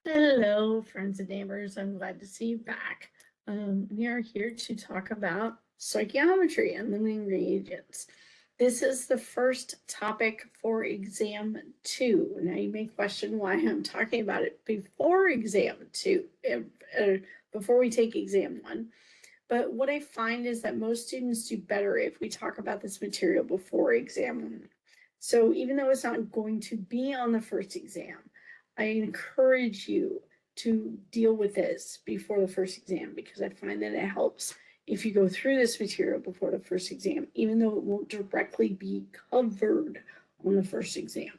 Hello, friends and neighbors. I'm glad to see you back. We are here to talk about stoichiometry and limiting reagents. This is the first topic for exam 2. Now, you may question why I'm talking about it before exam 2, before we take exam 1. But what I find is that most students do better if we talk about this material before exam 1. So even though it's not going to be on the first exam, I encourage you to deal with this before the first exam because I find that it helps if you go through this material before the first exam, even though it won't directly be covered on the first exam.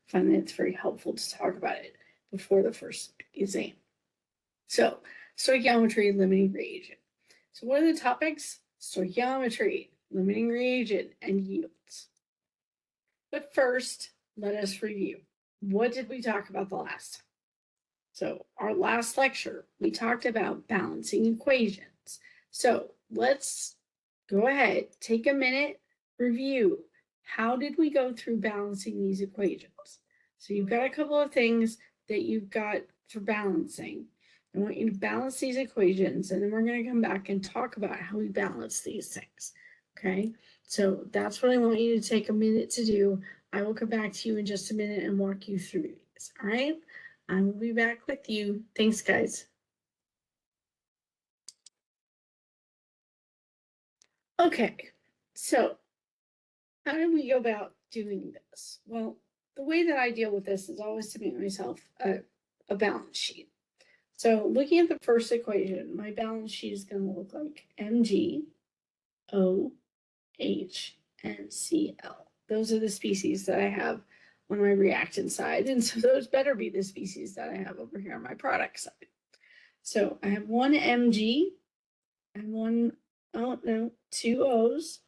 I find that it's very helpful to talk about it before the first exam. So, stoichiometry, limiting reagent. So what are the topics? Stoichiometry, limiting reagent, and yields. But first, let us review. What did we talk about the last time? So our last lecture, we talked about balancing equations. So let's go ahead, take a minute, review. How did we go through balancing these equations? So you've got a couple of things that you've got for balancing. I want you to balance these equations, and then we're going to come back and talk about how we balance these things. Okay, so that's what I want you to take a minute to do. I will come back to you in just a minute and walk you through these. All right, I will be back with you. Thanks, guys. Okay, so how do we go about doing this? Well, the way that I deal with this is always to make myself a balance sheet. So looking at the first equation, my balance sheet is going to look like Mg, O, H, and Cl. Those are the species that I have on my reactant side. And so those better be the species that I have over here on my product side. So I have one Mg and two O's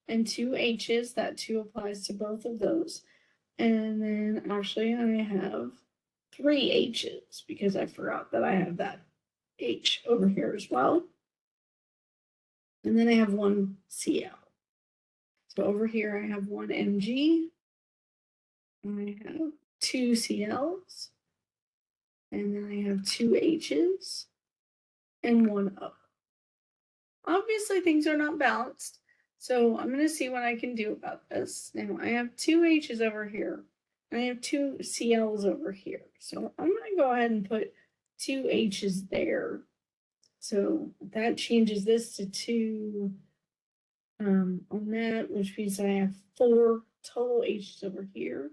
and two H's. That two applies to both of those. And then actually I have three H's because I forgot that I have that H over here as well. And then I have one Cl. So over here I have one Mg, I have two Cl's, and then I have two H's and one O. Obviously things are not balanced, so I'm going to see what I can do about this. Now I have two H's over here, and I have two Cl's over here. So I'm going to go ahead and put two H's there. So that changes this to two on that, which means I have four total H's over here.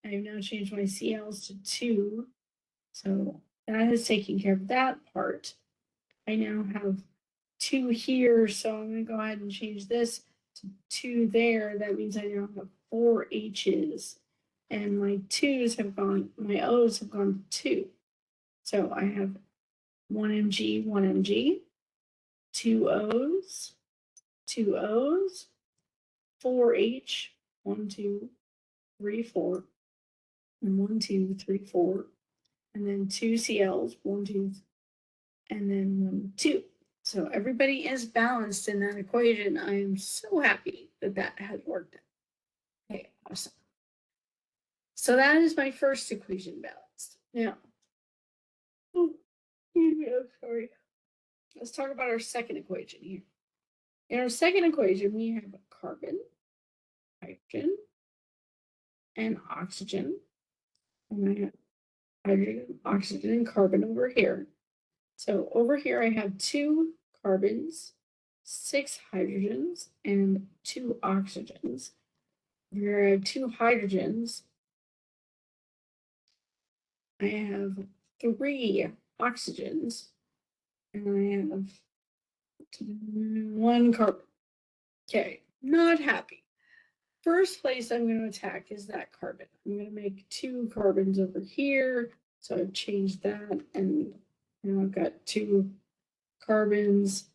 I have now changed my Cl's to two. So that is taking care of that part. I now have two here, so I'm going to go ahead and change this to two there. That means I now have four H's, and my twos have gone, my O's have gone to two. So I have one Mg, two O's, four H, 1, 2, 3, 4, and 1, 2, 3, 4, and then two Cl's, 1, 2, and then 1, 2. So everybody is balanced in that equation. I am so happy that that has worked out. Okay, awesome. So that is my first equation balanced. Now, I'm sorry. Let's talk about our second equation here. In our second equation, we have carbon, hydrogen, and oxygen. And I have hydrogen, oxygen, and carbon over here. So over here, I have two carbons, six hydrogens, and two oxygens. Here I have two hydrogens. I have three oxygens, and I have one carbon. Okay, not happy. First place I'm going to attack is that carbon. I'm going to make two carbons over here. So I've changed that, and now I've got two carbons.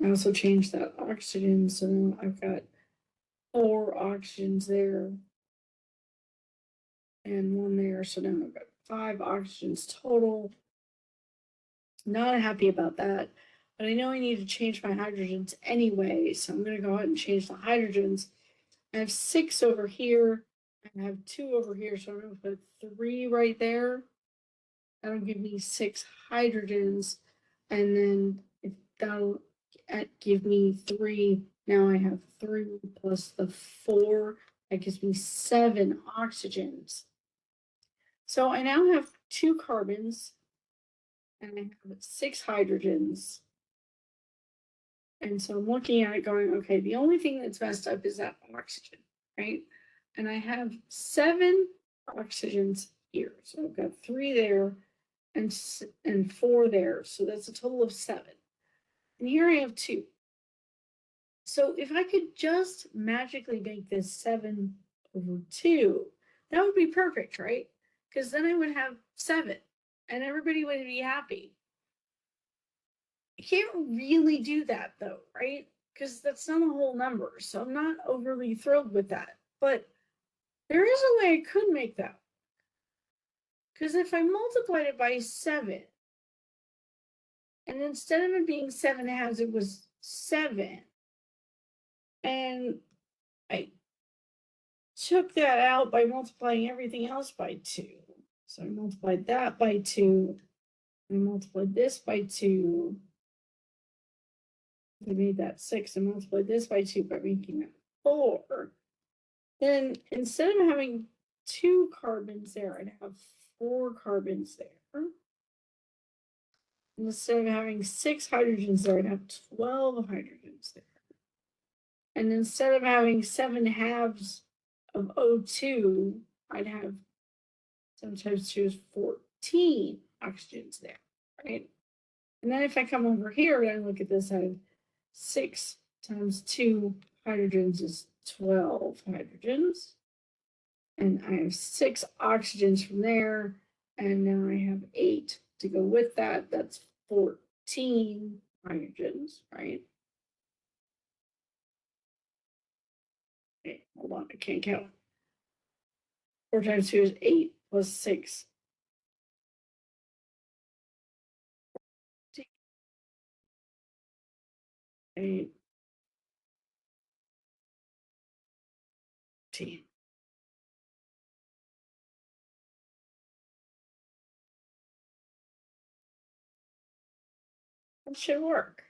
I also changed that oxygen, so now I've got four oxygens there and one there. So now I've got five oxygens total. Not happy about that, but I know I need to change my hydrogens anyway, so I'm going to go ahead and change the hydrogens. I have six over here, and I have two over here, so I'm going to put three right there. that'll give me 6 hydrogens, and then if that'll give me 3, now I have 3 plus the 4, that gives me 7 oxygens. So I now have 2 carbons, and I have 6 hydrogens. And so I'm looking at it going, okay, the only thing that's messed up is that oxygen, right? And I have 7 oxygens here. So I've got 3 there and 4 there. So that's a total of 7. And here I have 2. So if I could just magically make this 7 over 2, that would be perfect, right? Because then I would have 7 and everybody would be happy. You can't really do that though, right? Because that's not a whole number. So I'm not overly thrilled with that. But there is a way I could make that. Because if I multiplied it by 7, and instead of it being 7 halves, it was 7, and I took that out by multiplying everything else by 2. So I multiplied that by 2. I multiplied this by 2. I made that 6. I multiplied this by 2 by making that 4. Then instead of having 2 carbons there, I'd have 4 carbons there. And instead of having 6 hydrogens there, I'd have 12 hydrogens there. And instead of having 7 halves of O2, I'd have 7 times 2 is 14 oxygens there, right? And then if I come over here and I look at this, I have 6 times 2 hydrogens is 12 hydrogens. And I have 6 oxygens from there. And now I have 8 to go with that. That's 14 hydrogens, right? Okay, hold on, I can't count. 4 times 2 is 8 plus 6. 8, 10. That should work.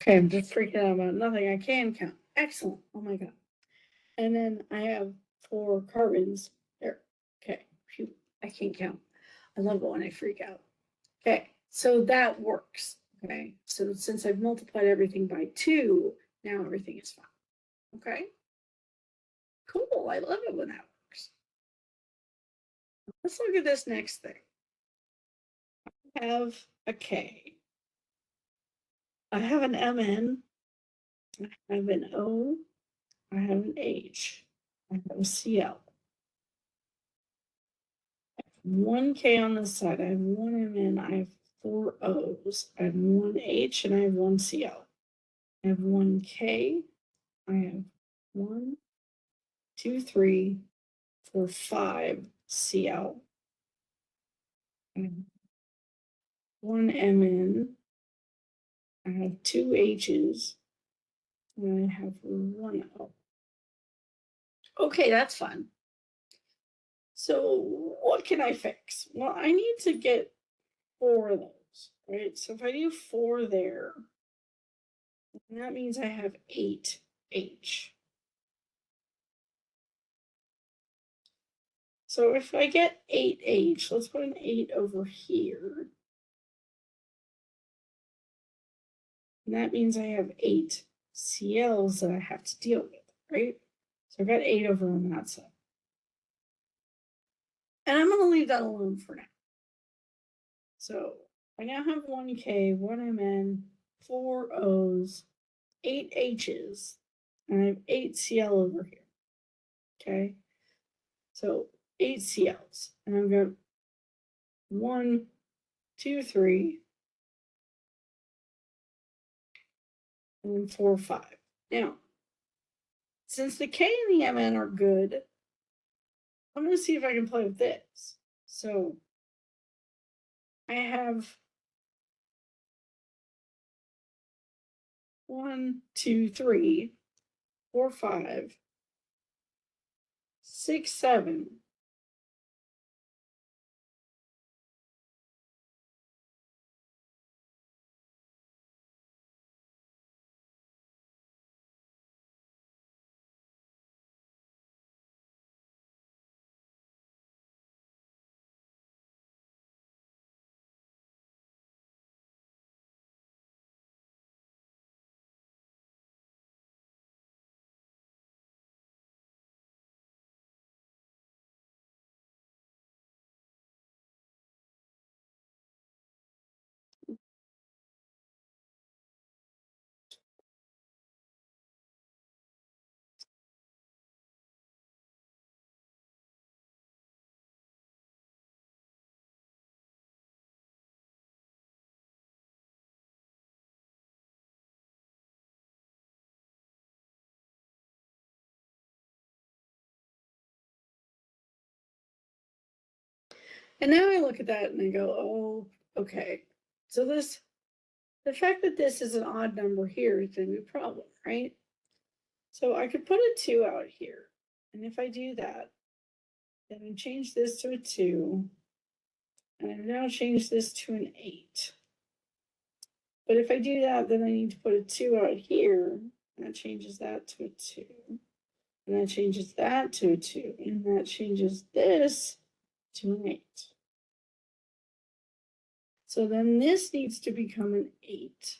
Okay, I'm just freaking out about nothing. I can count. Excellent. Oh my God. And then I have 4 carbons there. Okay. Phew, I can't count. I love it when I freak out. Okay. So that works. Okay. So since I've multiplied everything by 2, now everything is fine. Okay. Cool. I love it when that works. Let's look at this next thing. I have a K. I have an MN. I have an O. I have an H. I have a CL. 1K on this side. I have 1 MN. I have 4 O's. I have 1 H and I have 1 CL. I have 1 K. I have 1, 2, 3, 4, 5 CL. I have 1 MN. I have 2 H's. And I have 1 O. Okay, that's fun. So what can I fix? Well, I need to get 4 of those, right? So if I do 4 there, that means I have 8 H. So if I get 8 H, let's put an 8 over here. And that means I have 8 CLs that I have to deal with, right? So I've got 8 over on that side. And I'm going to leave that alone for now. So I now have 1K, 1 MN, 4 O's, 8 H's, and I have 8 CL over here. Okay. So 8 CLs. And I've got 1, 2, 3, and 4, 5. Now, since the K and the MN are good, I'm going to see if I can play with this. So I have 1, 2, 3, 4, 5, 6, 7. And now I look at that and I go, oh, okay. So the fact that this is an odd number here is going to be a problem, right? So I could put a 2 out here. And if I do that, then I change this to a 2. And I've now changed this to an 8. But if I do that, then I need to put a 2 out here. And that changes that to a 2. And that changes that to a 2. And that changes this to an 8. So then this needs to become an 8.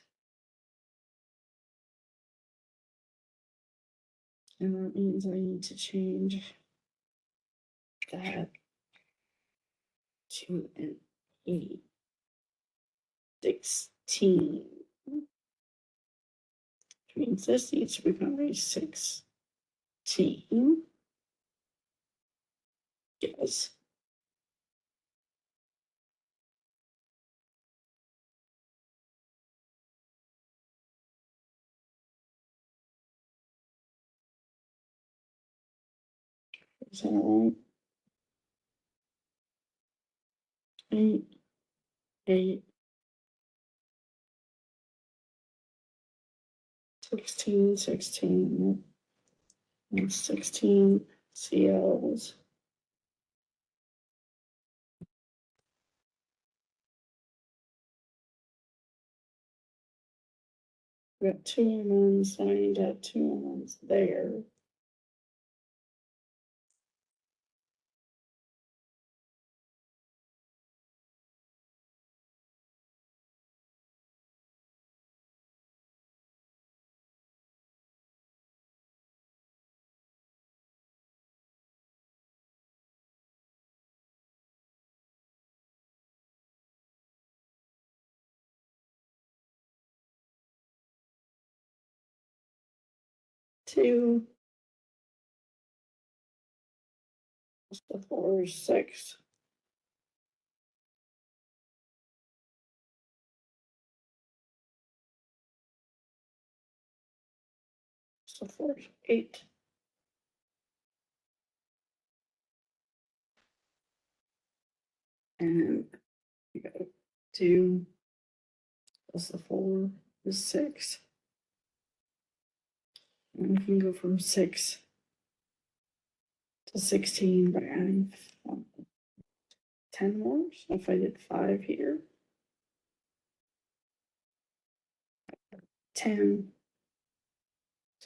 And that means I need to change that to an 8. 16. Which means this needs to become a 16. Yes. Is that right? 8, 8, 16, 16, and 16 CLs. We got 2 MNs, and I need to have 2 MNs there. Two, the 4 is 6. So 4 is 8. And we got 2 plus the 4 is 6. And we can go from 6 to 16 by adding 10 more. So if I did 5 here, 10,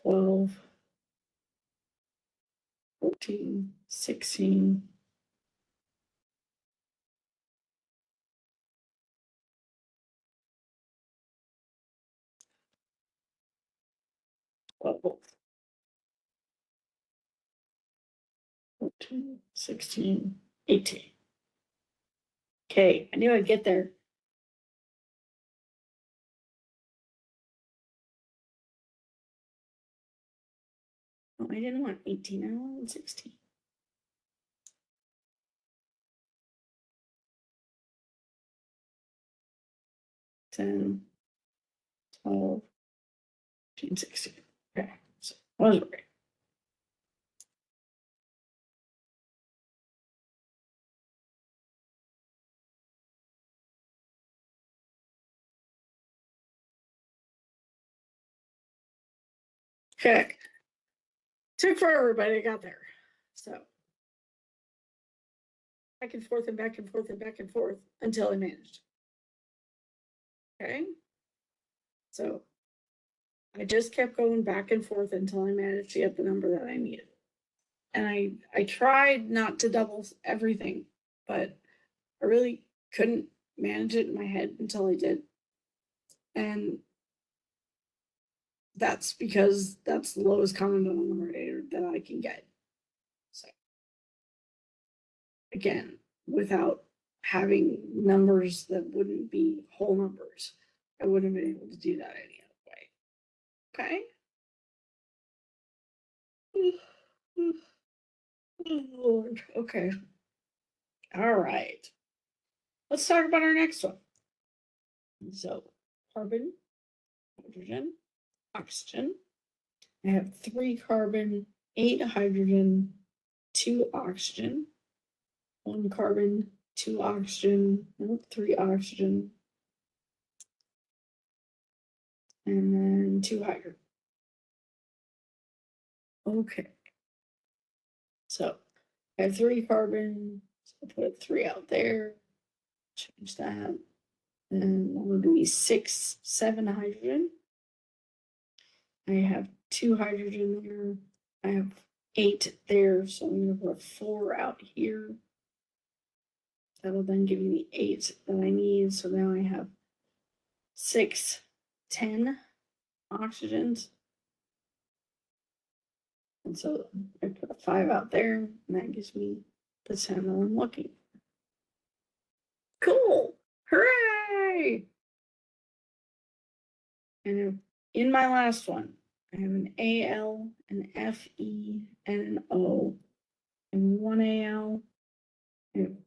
12, 14, 16. Twelve, 14, 16, 18. Okay, I knew I'd get there. Oh, I didn't want 18, I wanted 16. 10, 12, 15, 16. Okay, so I was right. Okay. Took forever, but I got there. So back and forth and back and forth and back and forth until I managed. Okay. So I just kept going back and forth until I managed to get the number that I needed. And I tried not to double everything, but I really couldn't manage it in my head until I did. And that's because that's the lowest common denominator that I can get. So again, without having numbers that wouldn't be whole numbers, I wouldn't have been able to do that any other way. Okay. Oh, Lord. Okay. All right. Let's talk about our next one. So, carbon, hydrogen, oxygen. I have 3 carbon, 8 hydrogen, 2 oxygen, 1 carbon, 2 oxygen, 3 oxygen, and then 2 hydrogen. Okay. So I have 3 carbon, so I'll put 3 out there, change that, and that would be 6, 7 hydrogen. I have 2 hydrogen there. I have 8 there, so I'm going to put 4 out here. That'll then give me the 8 that I need. So now I have 6, 10 oxygens. And so I put a 5 out there, and that gives me the 10 that I'm looking for. Cool! Hooray! And in my last one, I have an AL, an FE, and an O, and 1 AL, and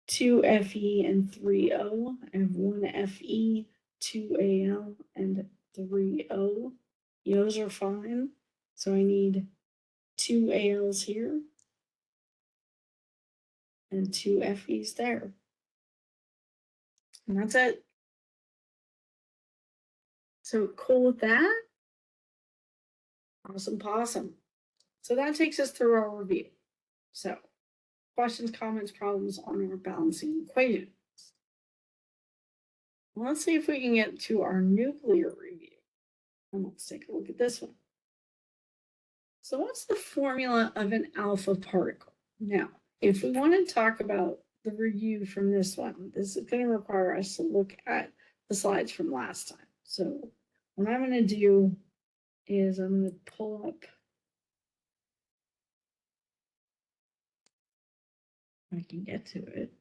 2 FE, and 3 O. I have 1 FE, 2 AL, and 3 O. Those are fine. So I need 2 ALs here and 2 FEs there. And that's it. So cool with that? Awesome possum. So that takes us through our review. So questions, comments, problems on our balancing equation. Well, let's see if we can get to our nuclear review. And let's take a look at this one. So what's the formula of an alpha particle? Now, if we want to talk about the review from this one, this is going to require us to look at the slides from last time. So what I'm going to do is I'm going to pull up, I can get to it.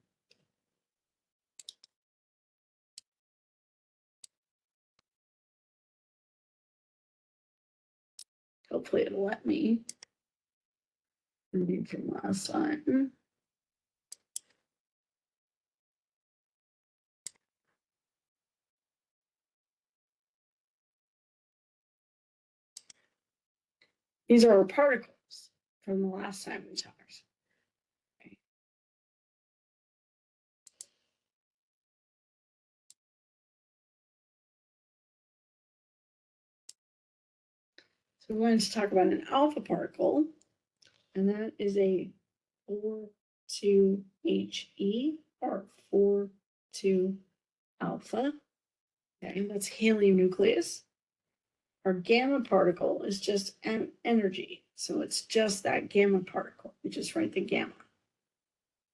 Hopefully it'll let me review from last time. These are our particles from the last time we talked. Okay. So we're going to talk about an alpha particle, and that is a 4,2-He or 4,2 alpha. Okay, that's helium nucleus. Our gamma particle is just energy. So it's just that gamma particle. We just write the gamma.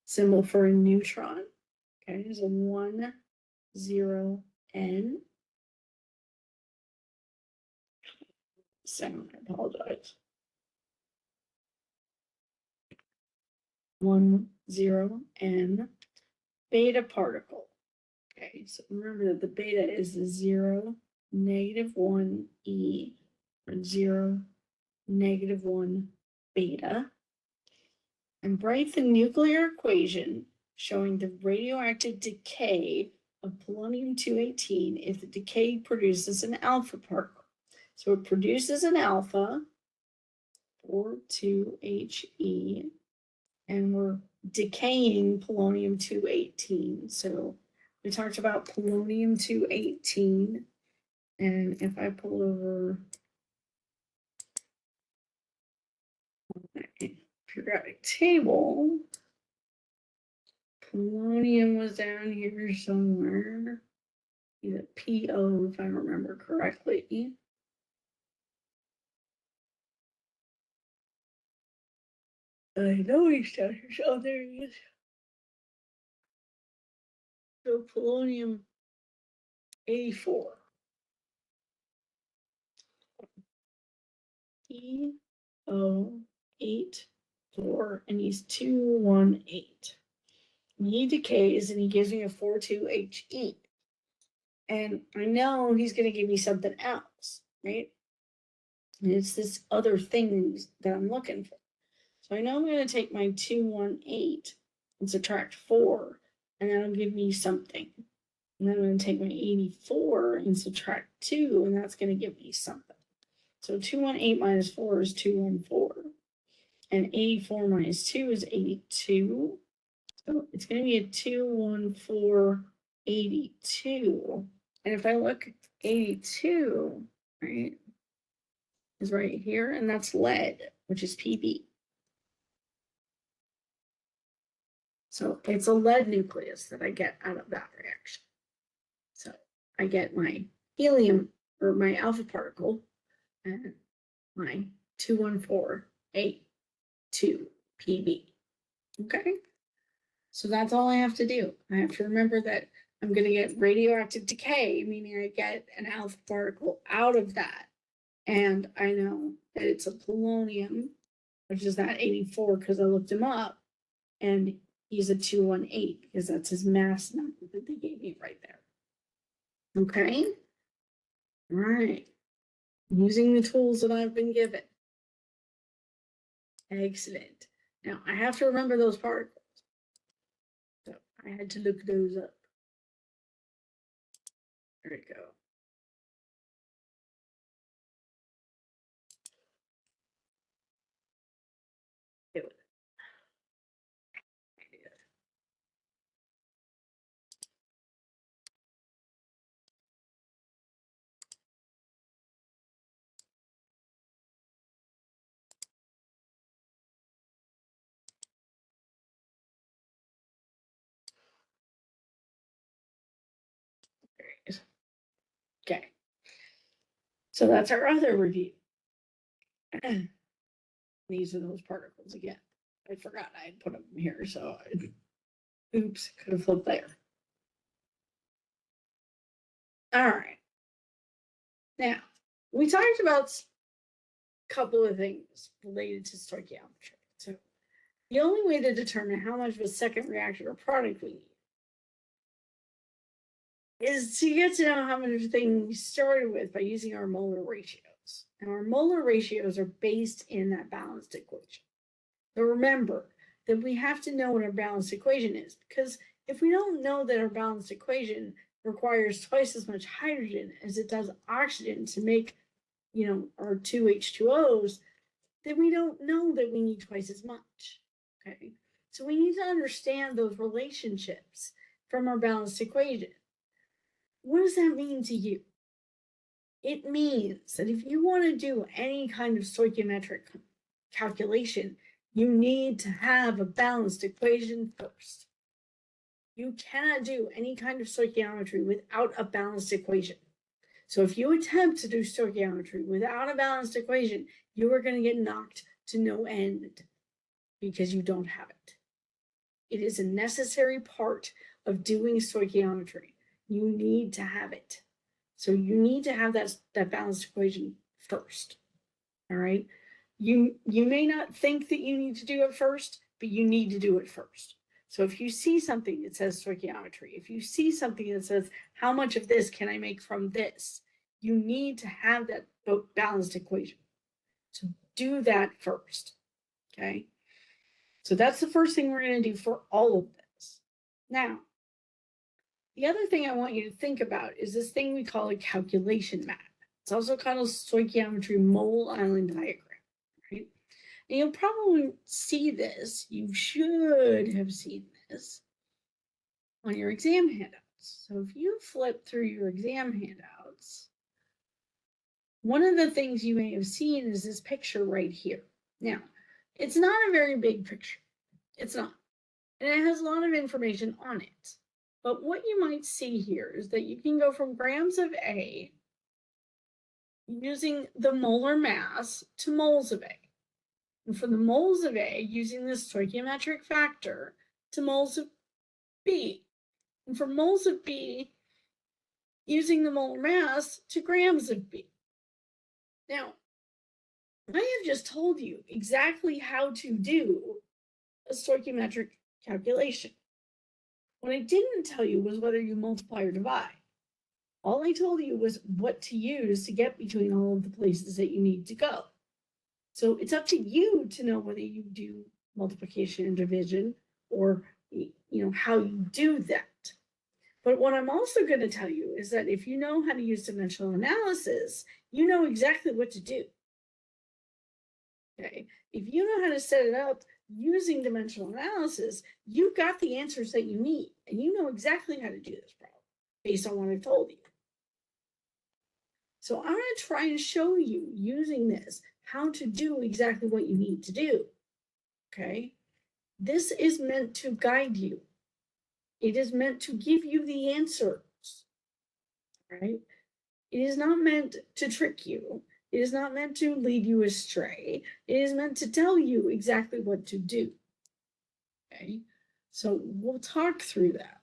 Symbol for a neutron, okay, is a 1, 0, N. Second, I apologize. 1, 0, N, beta particle. Okay, so remember that the beta is the 0, -1 E, or 0, -1 beta. And write the nuclear equation showing the radioactive decay of polonium-218 if the decay produces an alpha particle. So it produces an alpha, 4,2He, and we're decaying polonium-218. So we talked about polonium-218, and if I pull over my periodic table, polonium was down here somewhere. Either PO, if I remember correctly. I know he's down here. Oh, there he is. So polonium 84. PO84, and he's 218. And he decays and he gives me a 42He. And I know he's going to give me something else, right? And it's this other thing that I'm looking for. So I know I'm going to take my 218 and subtract 4, and that'll give me something. And then I'm going to take my 84 and subtract 2, and that's going to give me something. So 218 minus 4 is 214. And 84 minus 2 is 82. So it's going to be a 21482. And if I look, 82, right, is right here, and that's lead, which is Pb. So it's a lead nucleus that I get out of that reaction. So I get my helium, or my alpha particle, and my 21482 Pb. Okay, so that's all I have to do. I have to remember that I'm going to get radioactive decay, meaning I get an alpha particle out of that. And I know that it's a polonium, which is that 84 because I looked him up, and he's a 218 because that's his mass number that they gave me right there. Okay, all right, using the tools that I've been given. Excellent. Now I have to remember those particles. So I had to look those up. There we go. Do it. There it is. Okay. So that's our other review. These are those particles again. I forgot I had put them here, so oops, could have flipped there. All right. Now, we talked about a couple of things related to stoichiometry. So the only way to determine how much of a second reactor or product we need is to get to know how much of a thing we started with by using our molar ratios. And our molar ratios are based in that balanced equation. So remember that we have to know what our balanced equation is, because if we don't know that our balanced equation requires twice as much hydrogen as it does oxygen to make, our two H2Os, then we don't know that we need twice as much. Okay, so we need to understand those relationships from our balanced equation. What does that mean to you? It means that if you want to do any kind of stoichiometric calculation, you need to have a balanced equation first. You cannot do any kind of stoichiometry without a balanced equation. So if you attempt to do stoichiometry without a balanced equation, you are going to get knocked to no end because you don't have it. It is a necessary part of doing stoichiometry. You need to have it. So you need to have that balanced equation first. All right. You may not think that you need to do it first, but you need to do it first. So if you see something that says stoichiometry, if you see something that says, how much of this can I make from this? You need to have that balanced equation. So do that first, okay? So that's the first thing we're going to do for all of this. Now, the other thing I want you to think about is this thing we call a calculation map. It's also called a stoichiometry mole island diagram, right? And you'll probably see this, you should have seen this on your exam handouts. So if you flip through your exam handouts, one of the things you may have seen is this picture right here. Now, it's not a very big picture. It's not. And it has a lot of information on it. But what you might see here is that you can go from grams of A using the molar mass to moles of A. And from the moles of A, using the stoichiometric factor, to moles of B. And for moles of B, using the molar mass to grams of B. Now, I have just told you exactly how to do a stoichiometric calculation. What I didn't tell you was whether you multiply or divide. All I told you was what to use to get between all of the places that you need to go. So it's up to you to know whether you do multiplication and division, or how you do that. But what I'm also going to tell you is that if you know how to use dimensional analysis, you know exactly what to do. Okay, if you know how to set it up using dimensional analysis, you've got the answers that you need, and you know exactly how to do this problem based on what I told you. So I'm going to try and show you using this how to do exactly what you need to do. Okay, this is meant to guide you. It is meant to give you the answers. Right? It is not meant to trick you. It is not meant to lead you astray. It is meant to tell you exactly what to do. Okay, so we'll talk through that.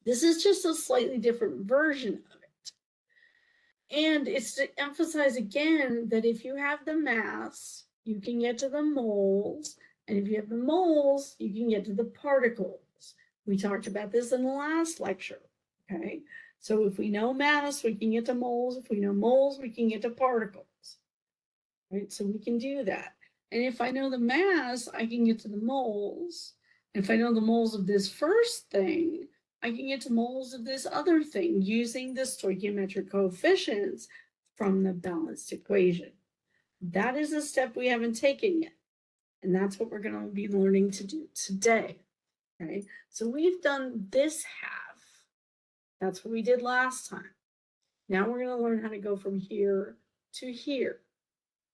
This is just a slightly different version of it. And it's to emphasize again that if you have the mass, you can get to the moles. And if you have the moles, you can get to the particles. We talked about this in the last lecture. Okay, so if we know mass, we can get to moles. If we know moles, we can get to particles. Right, so we can do that. And if I know the mass, I can get to the moles. If I know the moles of this first thing, I can get to moles of this other thing using the stoichiometric coefficients from the balanced equation. That is a step we haven't taken yet. And that's what we're going to be learning to do today. Okay, so we've done this half. That's what we did last time. Now we're going to learn how to go from here to here.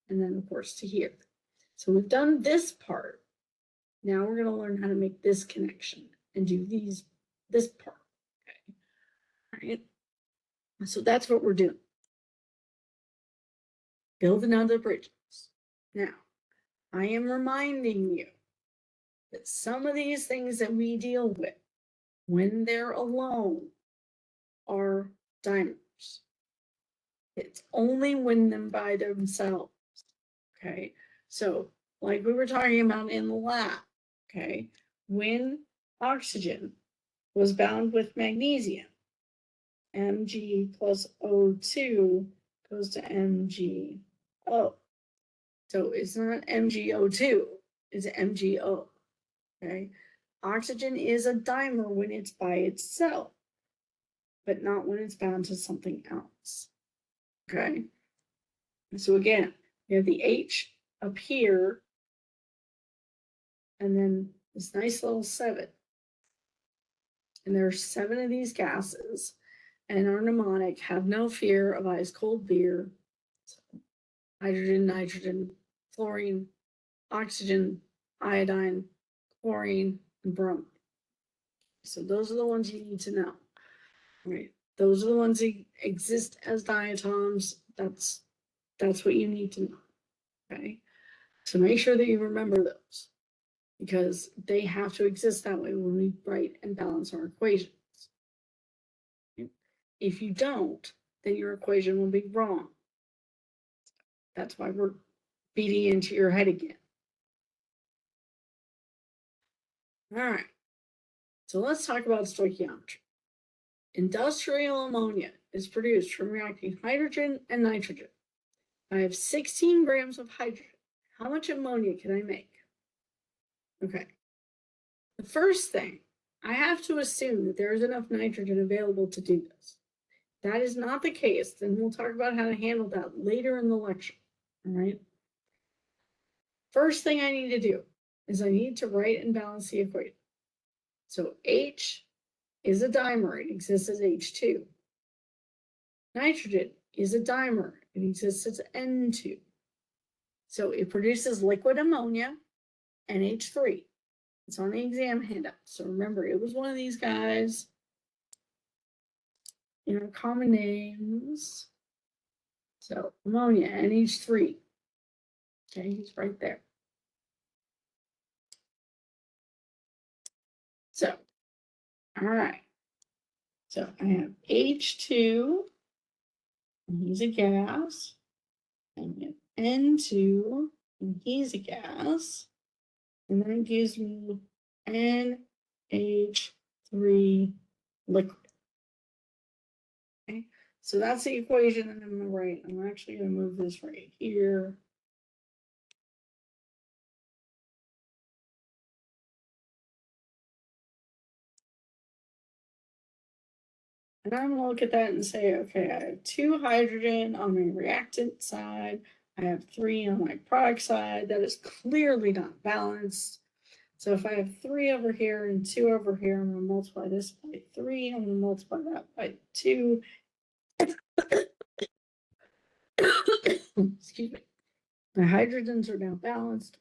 And then, of course, to here. So we've done this part. Now we're going to learn how to make this connection and do this part. Okay. All right. So that's what we're doing. Building other bridges. Now, I am reminding you that some of these things that we deal with when they're alone are dimers. It's only when they're by themselves. Okay. So, like we were talking about in the lab, okay, when oxygen was bound with magnesium, Mg plus O2 goes to MgO. So it's not MgO2, it's MgO. Okay. Oxygen is a dimer when it's by itself, but not when it's bound to something else. Okay. So again, we have the H up here, and then this nice little 7. And there are 7 of these gases, and our mnemonic, have no fear of ice cold beer. So hydrogen, nitrogen, fluorine, oxygen, iodine, chlorine, and bromine. So those are the ones you need to know. Right? Those are the ones that exist as diatoms. That's what you need to know. Okay. So make sure that you remember those, because they have to exist that way when we write and balance our equations. If you don't, then your equation will be wrong. That's why we're beating into your head again. All right. So let's talk about stoichiometry. Industrial ammonia is produced from reacting hydrogen and nitrogen. I have 16 grams of hydrogen. How much ammonia can I make? Okay. The first thing, I have to assume that there is enough nitrogen available to do this. If that is not the case, then we'll talk about how to handle that later in the lecture. All right. First thing I need to do is I need to write and balance the equation. So H is a dimer, it exists as H2. Nitrogen is a dimer, it exists as N2. So it produces liquid ammonia, NH3. It's on the exam handout. So remember, it was one of these guys in our common names. So ammonia, NH3. Okay, he's right there. So, all right. So I have H2, and he's a gas. And we have N2, and he's a gas. And that gives me NH3 liquid. Okay, so that's the equation that I'm going to write. I'm actually going to move this right here. And I'm going to look at that and say, okay, I have 2 hydrogen on my reactant side. I have 3 on my product side. That is clearly not balanced. So if I have 3 over here and 2 over here, I'm going to multiply this by 3. I'm going to multiply that by 2. Excuse me. My hydrogens are now balanced.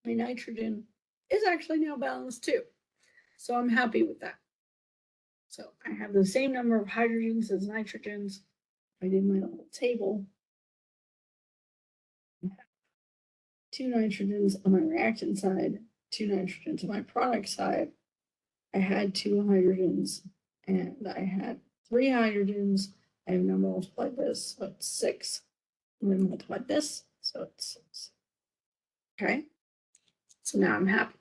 My nitrogen is actually now balanced too. So I'm happy with that. So I have the same number of hydrogens as nitrogens. I did my little table. 2 nitrogens on my reactant side, 2 nitrogens on my product side. I had 2 hydrogens and I had 3 hydrogens. I have now multiplied this, so it's 6. And then multiplied this, so it's 6. Okay, so now I'm happy.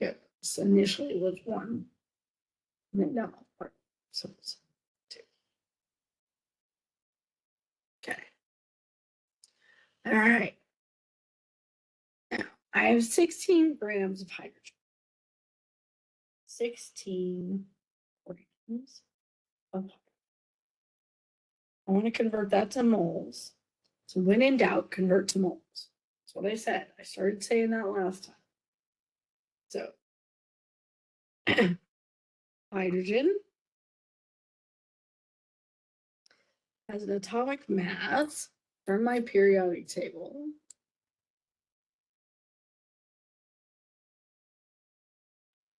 Good. So initially it was 1, and then now multiplied. So it's 2. Okay. All right. Now I have 16 grams of hydrogen. 16 grams of hydrogen. I want to convert that to moles. So when in doubt, convert to moles. That's what I said. I started saying that last time. So hydrogen has an atomic mass from my periodic table.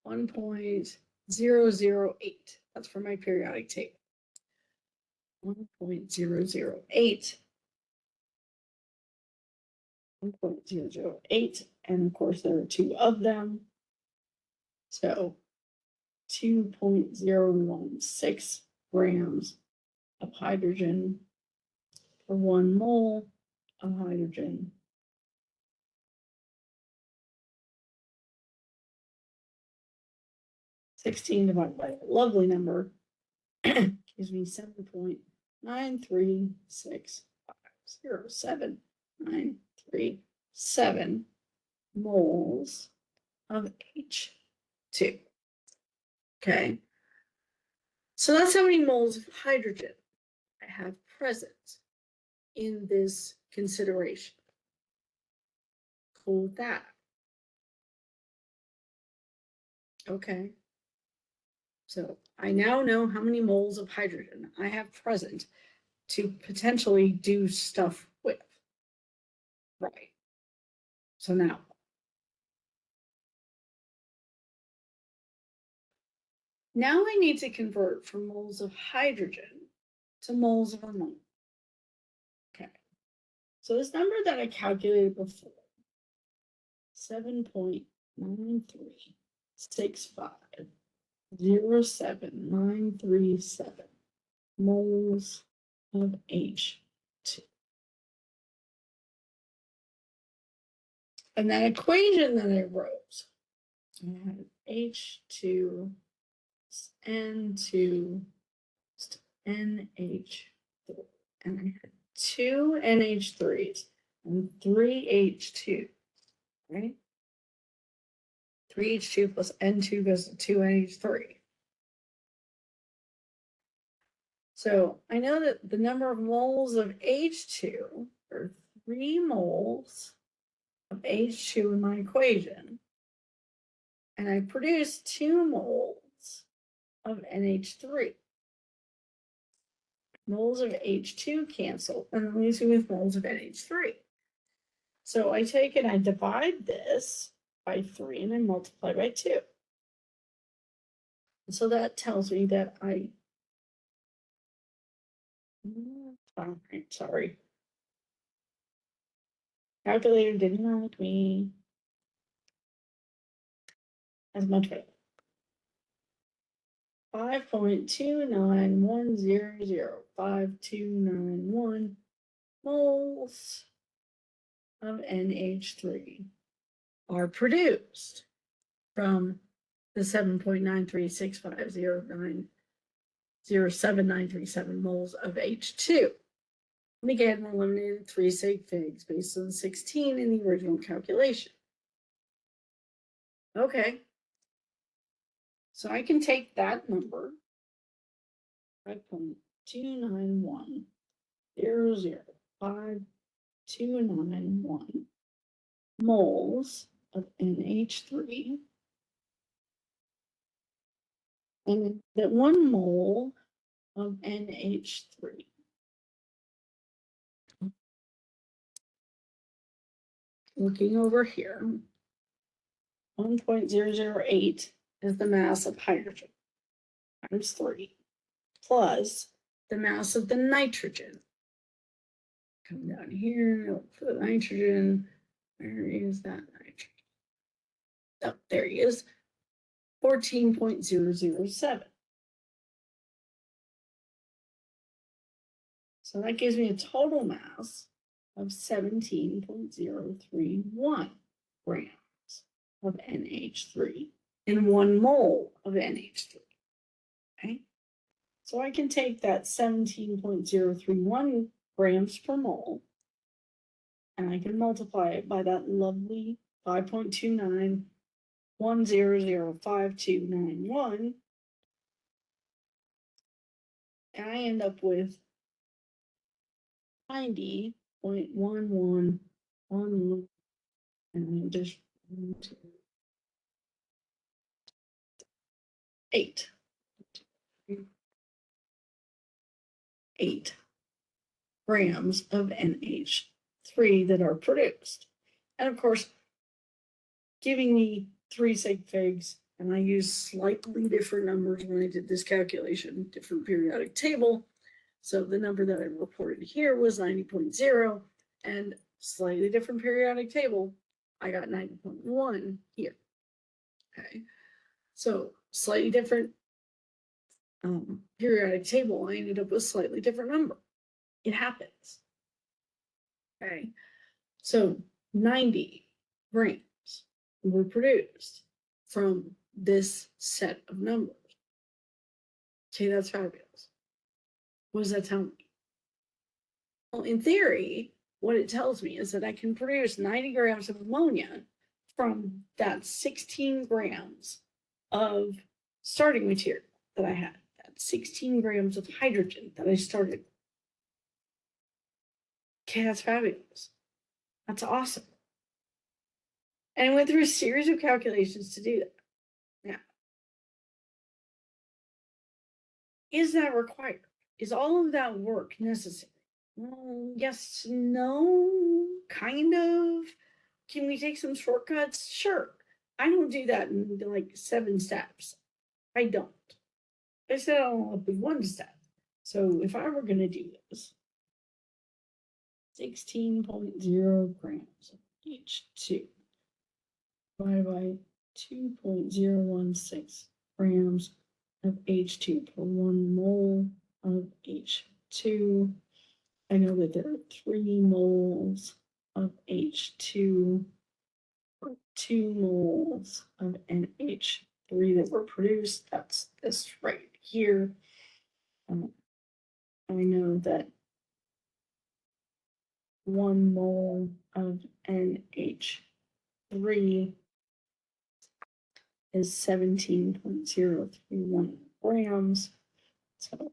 1.008. That's from my periodic table. 1.008. 1.008. And of course, there are 2 of them. So 2.016 grams of hydrogen for 1 mole of hydrogen. (16) divided by a lovely number gives me 7.936507937 moles of H2. Okay, so that's how many moles of hydrogen I have present in this consideration. Cool with that. Okay, so I now know how many moles of hydrogen I have present to potentially do stuff with. Right. So now, I need to convert from moles of hydrogen to moles of ammonia. Okay. So this number that I calculated before, 7.936507,937 moles of H2. And that equation that I wrote, I had H2 N2 NH3, and I had 2 NH3s and 3 H2, right? 3 H2 plus N2 goes to 2 NH3. So I know that the number of moles of H2 are 3 moles of H2 in my equation, and I produce 2 moles of NH3. Moles of H2 cancel, and it leaves me with moles of NH3. So I take and I divide this by 3 and I multiply by 2. So that tells me that sorry. Calculator didn't like me as much better. 5.291005291 moles of NH3 are produced from the 7.93650907937 moles of H2. And again, I eliminated 3 sig figs based on 16 in the original calculation. Okay. So I can take that number, 5.291005291 moles of NH3, and that 1 mole of NH3 looking over here, 1.008 is the mass of hydrogen times 3 plus the mass of the nitrogen. Come down here, look for the nitrogen. Where is that nitrogen? Oh, there he is. 14.007. So that gives me a total mass of 17.031 grams of NH3 in 1 mole of NH3. Okay. So I can take that 17.031 grams per mole and I can multiply it by that lovely 5.2910059291, and I end up with 90.1111, and just 8 grams of NH3 that are produced. And of course, giving me 3 sig figs, and I used slightly different numbers when I did this calculation, different periodic table. So the number that I reported here was 90.0, and slightly different periodic table, I got 90.1 here. Okay, so slightly different periodic table, I ended up with a slightly different number. It happens. Okay, so 90 grams were produced from this set of numbers. Okay, that's fabulous. What does that tell me? Well, in theory, what it tells me is that I can produce 90 grams of ammonia from that 16 grams of starting material that I had, that 16 grams of hydrogen that I started. Okay, that's fabulous. That's awesome. And I went through a series of calculations to do that. Now, is that required? Is all of that work necessary? Well, yes, no, kind of. Can we take some shortcuts? Sure. I don't do that in like 7 steps. I don't. I set it all up in 1 step. So if I were going to do this, 16.0 grams of H2 divided by 2.016 grams of H2 per 1 mole of H2. I know that there are 3 moles of H2 2 moles of NH3 that were produced. That's this right here. I know that 1 mole of NH3 is 17.031 grams. So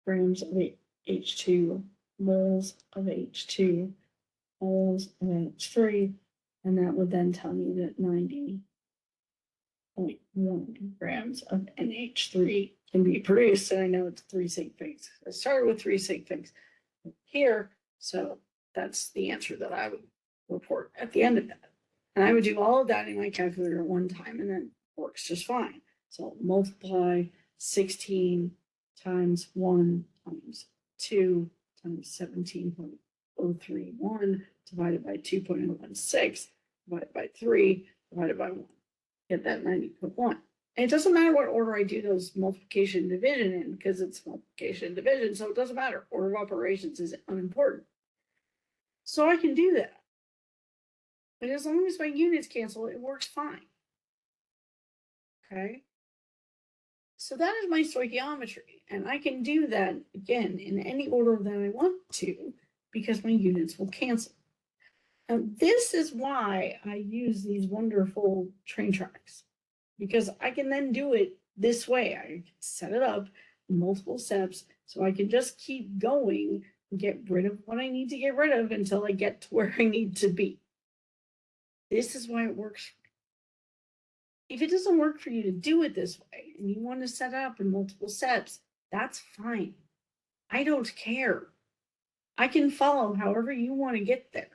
grams of H2, moles of H2, moles of H3, and that would then tell me that 90.1 grams of NH3 can be produced, and I know it's 3 sig figs. I started with 3 sig figs here, so that's the answer that I would report at the end of that. And I would do all of that in my calculator at one time, and then it works just fine. So multiply 16 times 1 times 2 times 17.031 divided by 2.016 divided by 3 divided by 1. Get that 90.1. And it doesn't matter what order I do those multiplication and division in, because it's multiplication and division, so it doesn't matter. Order of operations is unimportant. So I can do that. But as long as my units cancel, it works fine. Okay? So that is my stoichiometry. And I can do that, again, in any order that I want to, because my units will cancel. And this is why I use these wonderful train tracks, because I can then do it this way. I can set it up in multiple steps, so I can just keep going and get rid of what I need to get rid of until I get to where I need to be. This is why it works. If it doesn't work for you to do it this way and you want to set it up in multiple steps, that's fine. I don't care. I can follow however you want to get there.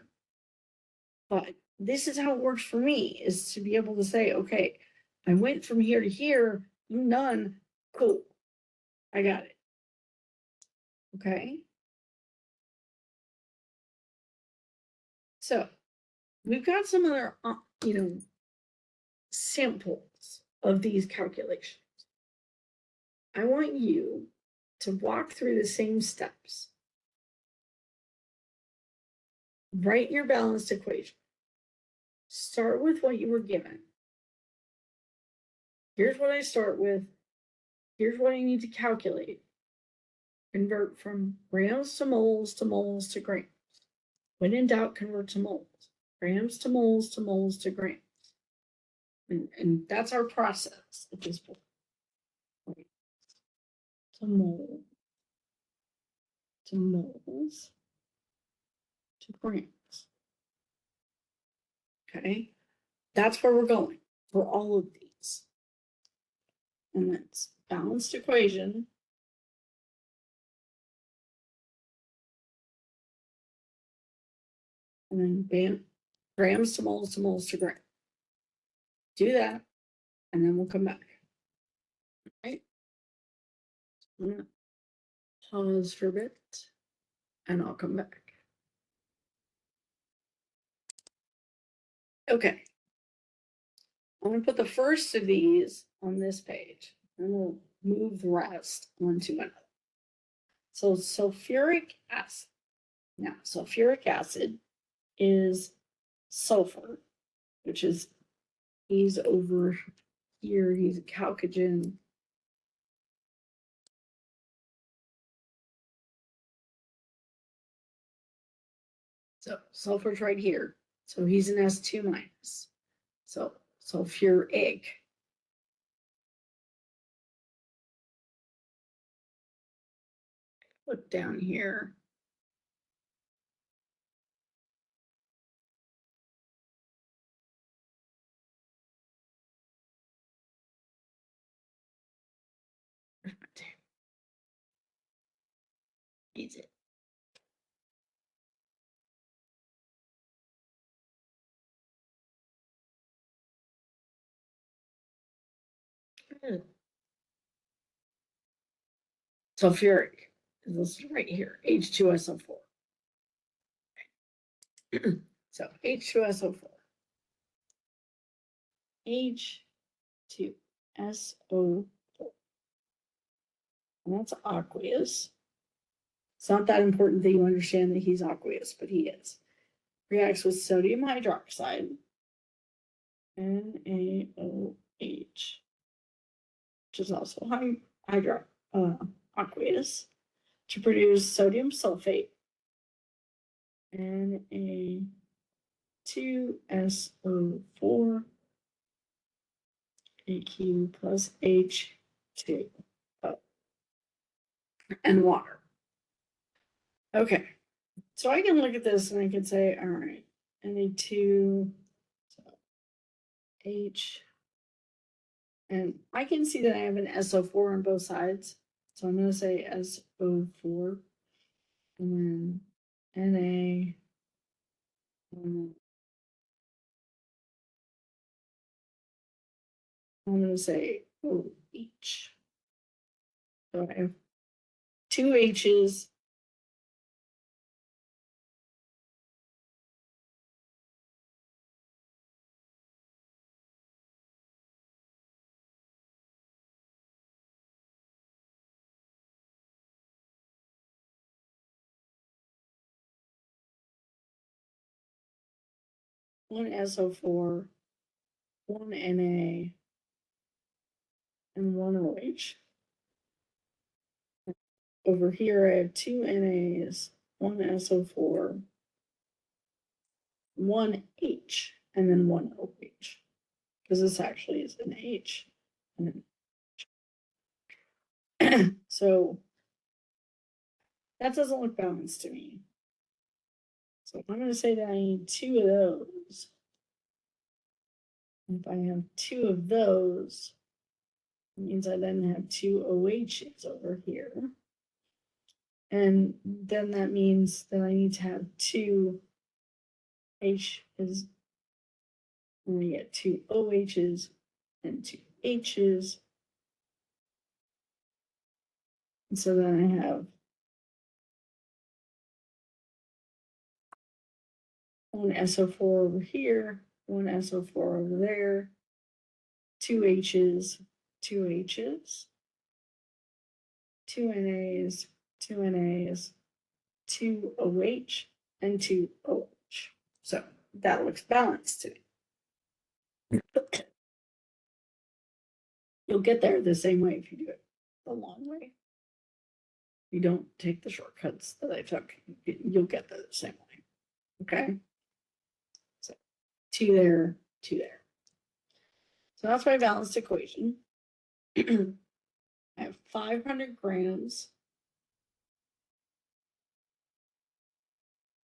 But this is how it works for me, is to be able to say, okay, I went from here to here, I'm done, cool, I got it. Okay. So we've got some other, samples of these calculations. I want you to walk through the same steps. Write your balanced equation. Start with what you were given. Here's what I start with. Here's what I need to calculate. Convert from grams to moles to moles to grams. When in doubt, convert to moles. Grams to moles to moles to grams. And that's our process at this point. To mole to moles to grams. Okay, that's where we're going for all of these. And that's balanced equation. And then bam, grams to moles to moles to grams. Do that, and then we'll come back. Right? I'm gonna pause for a bit, and I'll come back. Okay. I'm going to put the first of these on this page, and we'll move the rest onto another. So sulfuric acid. Now, sulfuric acid is sulfur, which is, he's over here, he's a chalcogen. So sulfur's right here. So he's an S2 minus. So sulfuric. Put down here. Where's my tape? Needs it. Good. Sulfuric is listed right here, H2SO4. So H2SO4. H2SO4. And that's aqueous. It's not that important that you understand that he's aqueous, but he is. Reacts with sodium hydroxide NaOH, which is also aqueous, to produce sodium sulfate, Na2SO4 AQ plus H2 and water. Okay, so I can look at this and I can say, all right, Na2, so H, and I can see that I have an SO4 on both sides. So I'm going to say SO4, and then Na, I'm going to say OH. So I have two H's, one SO4, one Na, and one OH. Over here, I have two NAs, one SO4, one H, and then one OH, because this actually is an H. So that doesn't look balanced to me. So I'm going to say that I need two of those. If I have two of those, it means I then have two OHs over here. And then that means that I need to have two H's. And we get two OHs and two H's. And so then I have one SO4 over here, one SO4 over there, two H's, two H's, two NAs, two NAs, two OH, and two OH. So that looks balanced to me. You'll get there the same way if you do it the long way. You don't take the shortcuts that I took. You'll get there the same way. Okay? So two there, two there. So that's my balanced equation. I have 500 grams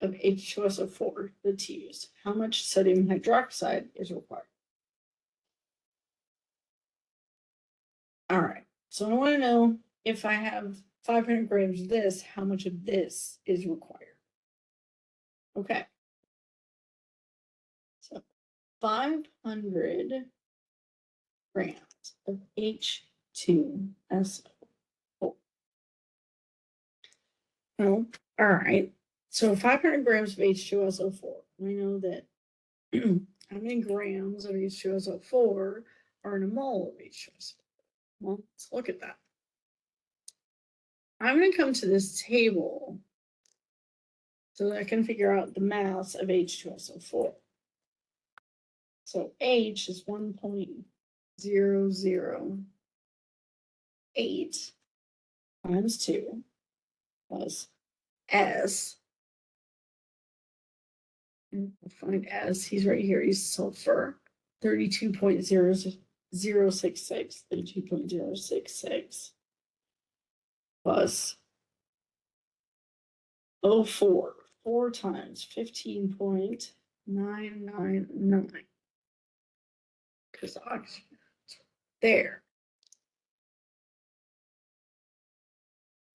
of H2SO4 that's used. How much sodium hydroxide is required? All right, so I want to know if I have 500 grams of this, how much of this is required? Okay, so 500 grams of H2SO4. Well, all right, so 500 grams of H2SO4. We know that how many grams of H2SO4 are in a mole of H2SO4? Well, let's look at that. I'm going to come to this table so that I can figure out the mass of H2SO4. So H is 1.008 times 2 plus S. And we'll find S. He's right here. He's sulfur. 32.0066. 32.066 plus 04. 4 times 15.999. Because oxygen is there.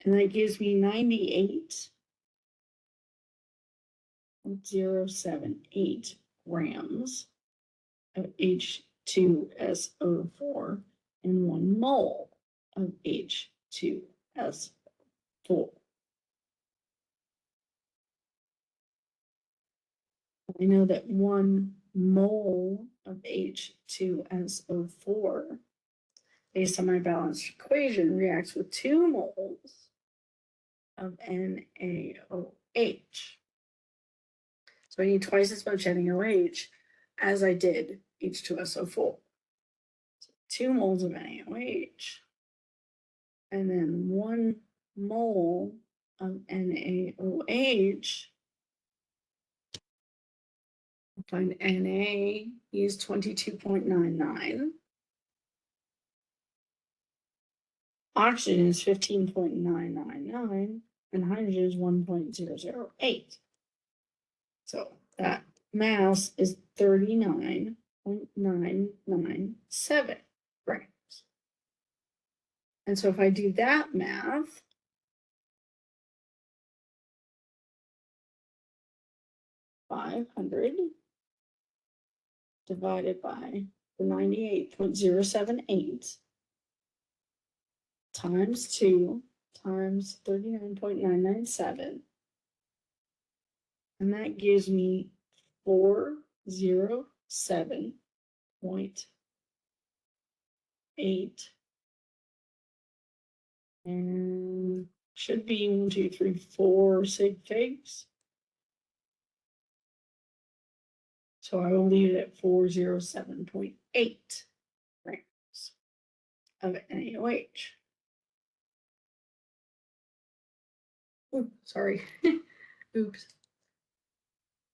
And that gives me 98.078 grams of H2SO4 and 1 mole of H2SO4. I know that 1 mole of H2SO4, based on my balanced equation, reacts with 2 moles of NaOH. So I need twice as much NaOH as I did H2SO4. So 2 moles of NaOH, and then 1 mole of NaOH. Find Na is 22.99. Oxygen is 15.999, and hydrogen is 1.008. So that mass is 39.997 grams. And so if I do that math, (500) divided by the 98.078 times 2 times 39.997, and that gives me 407.8, and should be 1, 2, 3, 4 sig figs. So I will leave it at 407.8 grams of NaOH. Ooh, sorry. Oops.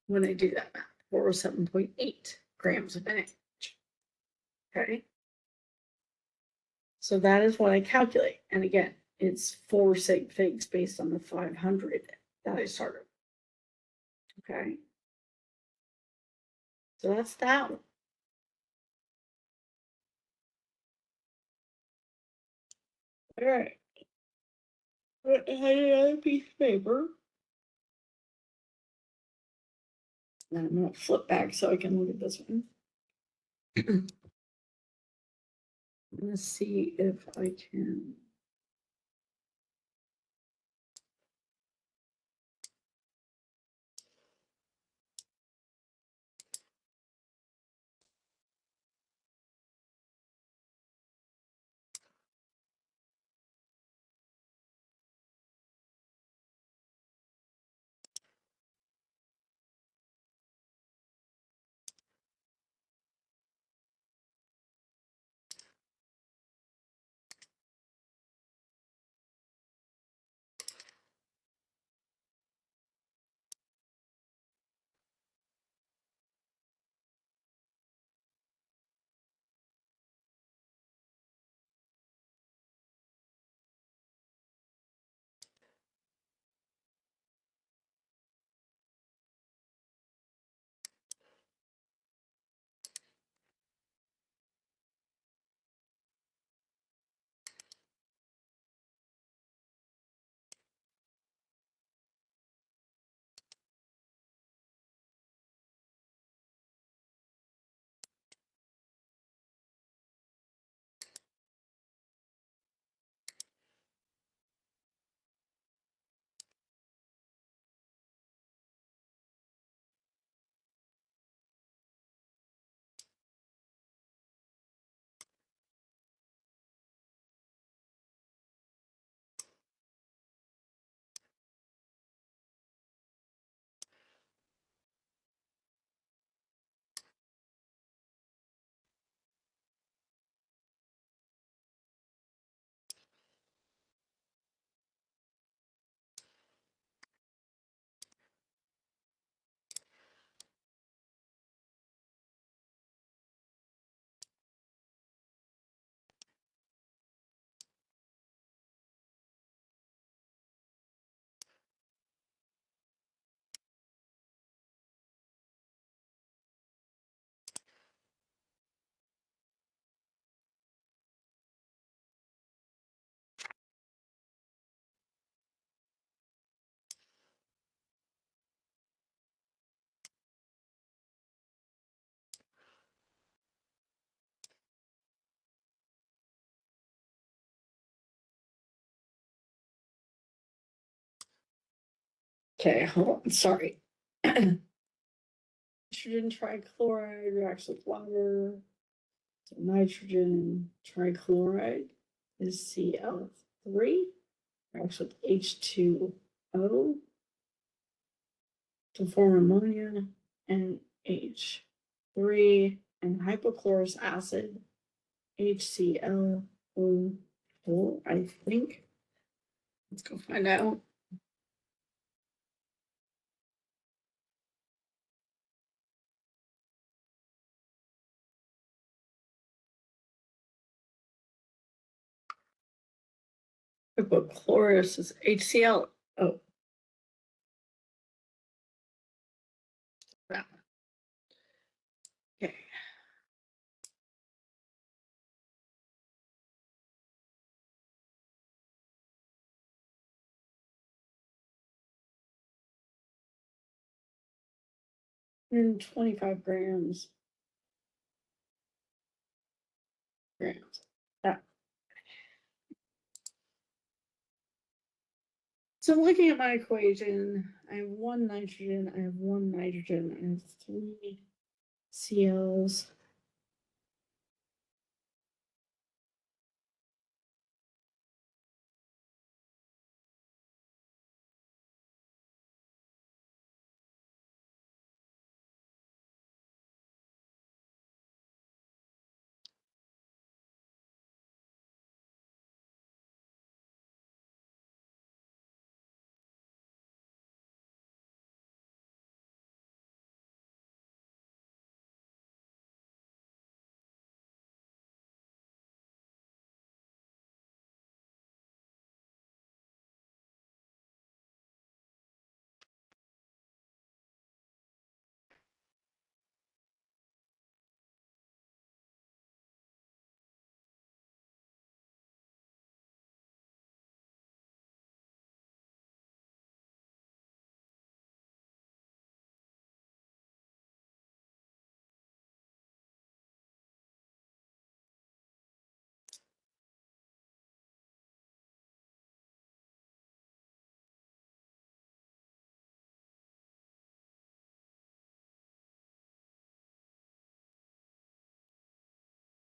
When I do that math, 407.8 grams of NaOH. Okay. So that is what I calculate. And again, it's 4 sig figs based on the 500 that I started. Okay. So that's that one. All right. I had another piece of paper. Then I'm going to flip back so I can look at this one. Let's see if I can. Okay, hold on. Sorry. Nitrogen trichloride reacts with water. So nitrogen trichloride is Cl3, reacts with H2O to form ammonia and H3 and hypochlorous acid, HCl4, I think. Let's go find out. Hypochlorous is HCl. Oh. Wow. Okay. And 25 grams. Yeah. So looking at my equation, I have one nitrogen, I have one nitrogen, I have three CLs.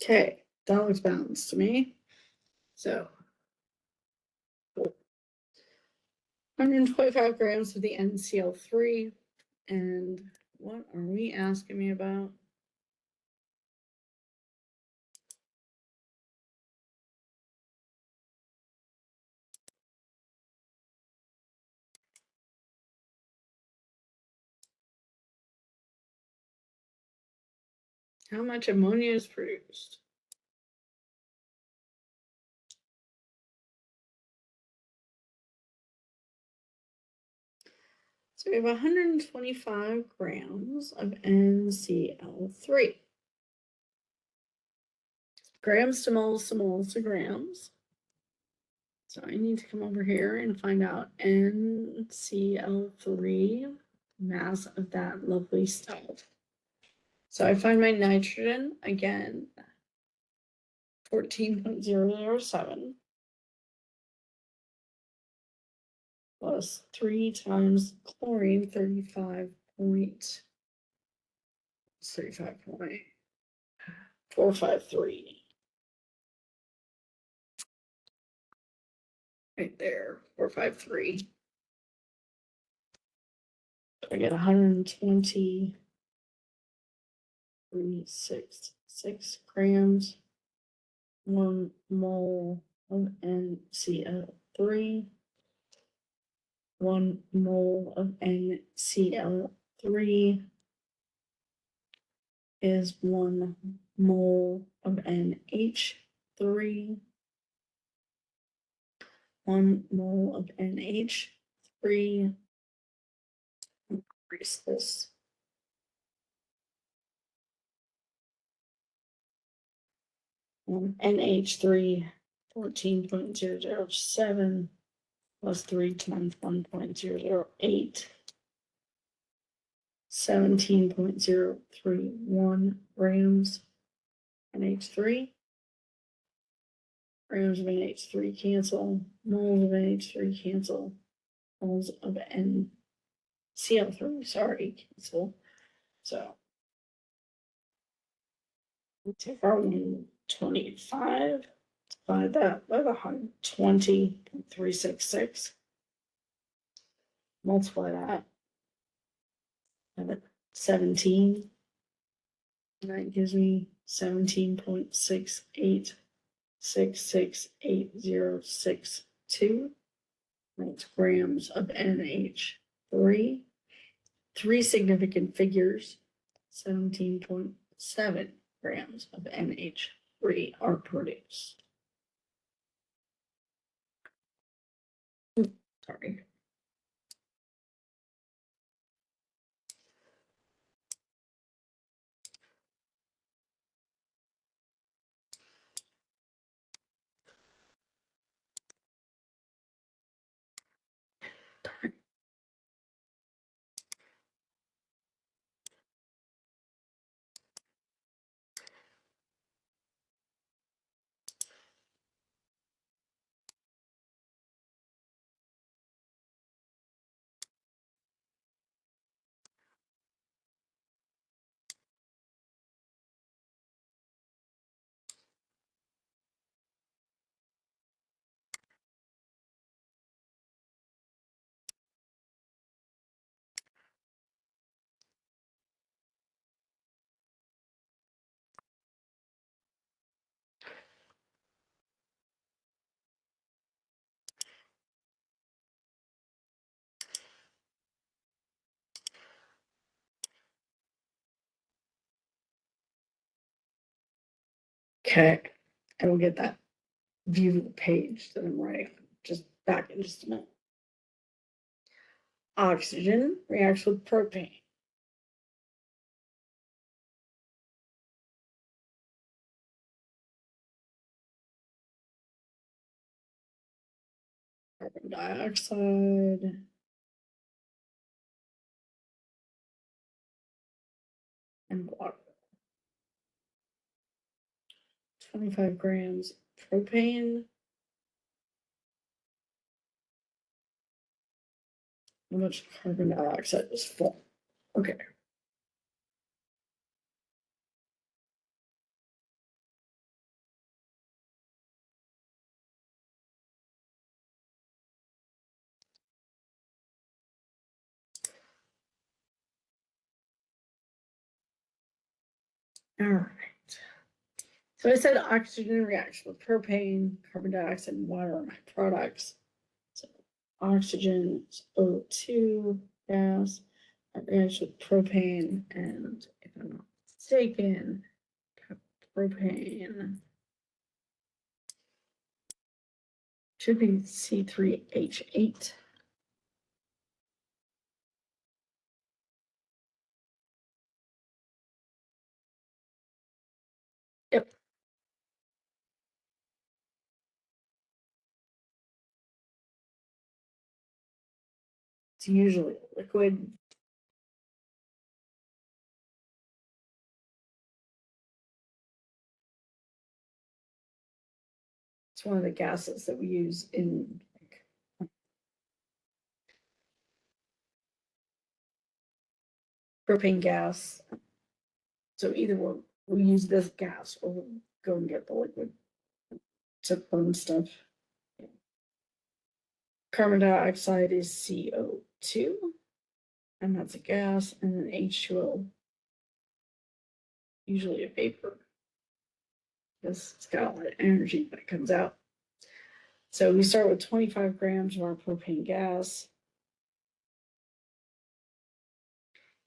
Okay, that looks balanced to me. So 125 grams of the NCl3. And what are we asking me about? How much ammonia is produced? So we have 125 grams of NCl3. Grams to moles to moles to grams. So I need to come over here and find out NCl3, mass of that lovely stuff. So I find my nitrogen again, 14.007 plus 3 times chlorine, 35.453. Right there, 453. I get 120.366 grams, 1 mole of NCl3, 1 mole of NCl3 is 1 mole of NH3, 1 mole of NH3. Increase this. NH3, 14.007 plus 3 times 1.008, 17.031 grams. NH3, grams of NH3 cancel, moles of NH3 cancel, moles of NCl3, sorry, cancel. So we take our 125, divide that by 120.366, multiply that, and 17. And that gives me 17.68668062. That's grams of NH3. Three significant figures, 17.7 grams of NH3 are produced. Sorry. Okay, I will get that view of the page that I'm writing just back in just a minute. Oxygen reacts with propane. Carbon dioxide. And water. 25 grams propane. How much carbon dioxide is full? Okay. All right. So I said oxygen reaction with propane, carbon dioxide, and water are my products. So oxygen is O2 gas. That reacts with propane, and if I'm not mistaken, propane should be C3H8. Yep. It's usually liquid. It's one of the gases that we use in propane gas. So either we'll use this gas or we'll go and get the liquid to burn stuff. Carbon dioxide is CO2, and that's a gas, and then H2O, usually a vapor, because it's got a lot of energy when it comes out. So we start with 25 grams of our propane gas.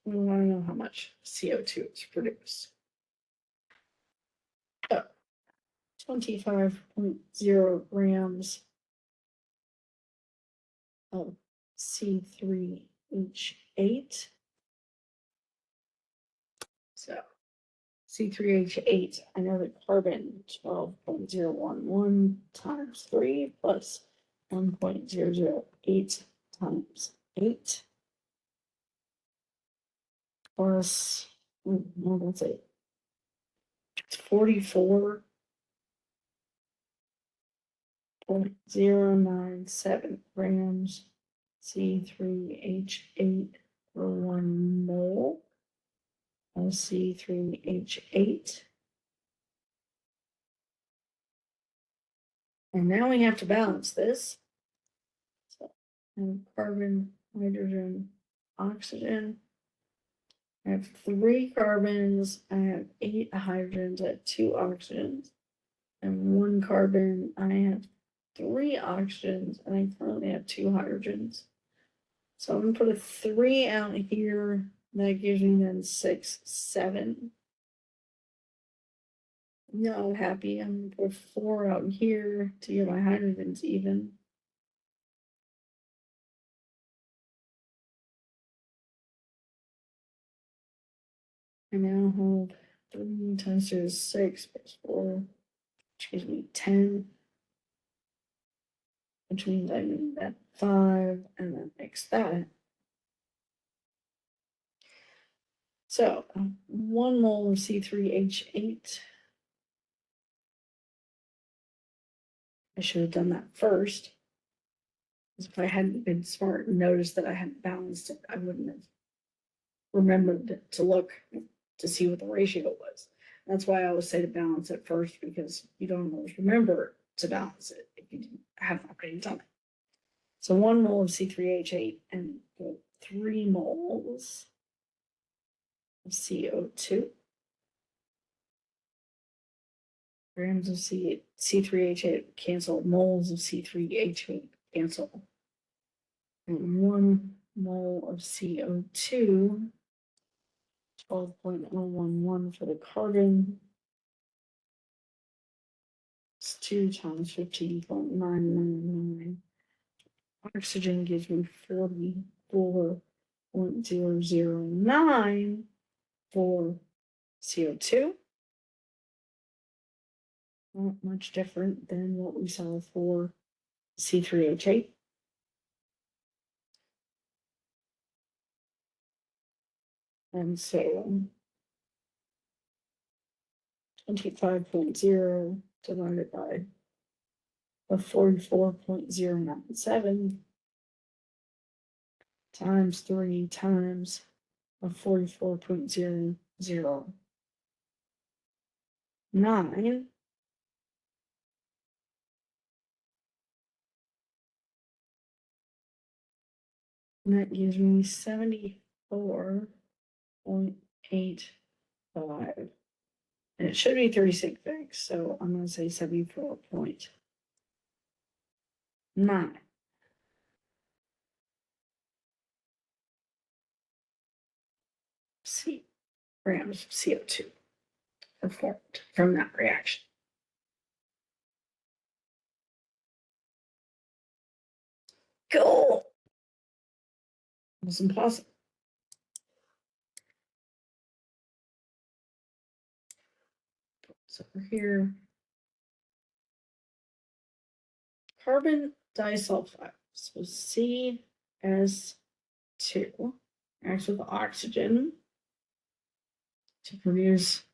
We want to know how much CO2 is produced. So 25.0 grams of C3H8. So C3H8, I know the carbon 12.011 times 3 plus 1.008 times 8 plus, no, that's it. It's 44.097 grams C3H8 per 1 mole of C3H8. And now we have to balance this. So, and carbon, hydrogen, oxygen. I have 3 carbons, I have 8 hydrogens, I have 2 oxygens, and 1 carbon. I have 3 oxygens, and I currently have 2 hydrogens. So I'm gonna put a 3 out here. That gives me then 6, 7. Now I'm happy. I'm gonna put 4 out here to get my hydrogens even. I now have 3 times 2 is 6 plus 4, which gives me 10. Which means I need that 5 and then mix that. So 1 mole of C3H8. I should have done that first. Because if I hadn't been smart and noticed that I hadn't balanced it, I wouldn't have remembered to look to see what the ratio was. That's why I always say to balance it first, because you don't always remember to balance it if you haven't already done it. So 1 mole of C3H8 and 3 moles of CO2. Grams of C3H8 cancel, moles of C3H8 cancel. And 1 mole of CO2, 12.011 for the carbon. It's 2 times 15.999. Oxygen gives me 44.009 for CO2. Not much different than what we saw for C3H8. And so 25.0 divided by a 44.097 times 3 times a 44.009. And that gives me 74.85. And it should be 36 bags, so I'm going to say 74.9. Grams of CO2 are formed from that reaction. Cool. It was impossible. So here, carbon disulfide. So CS2 reacts with oxygen to produce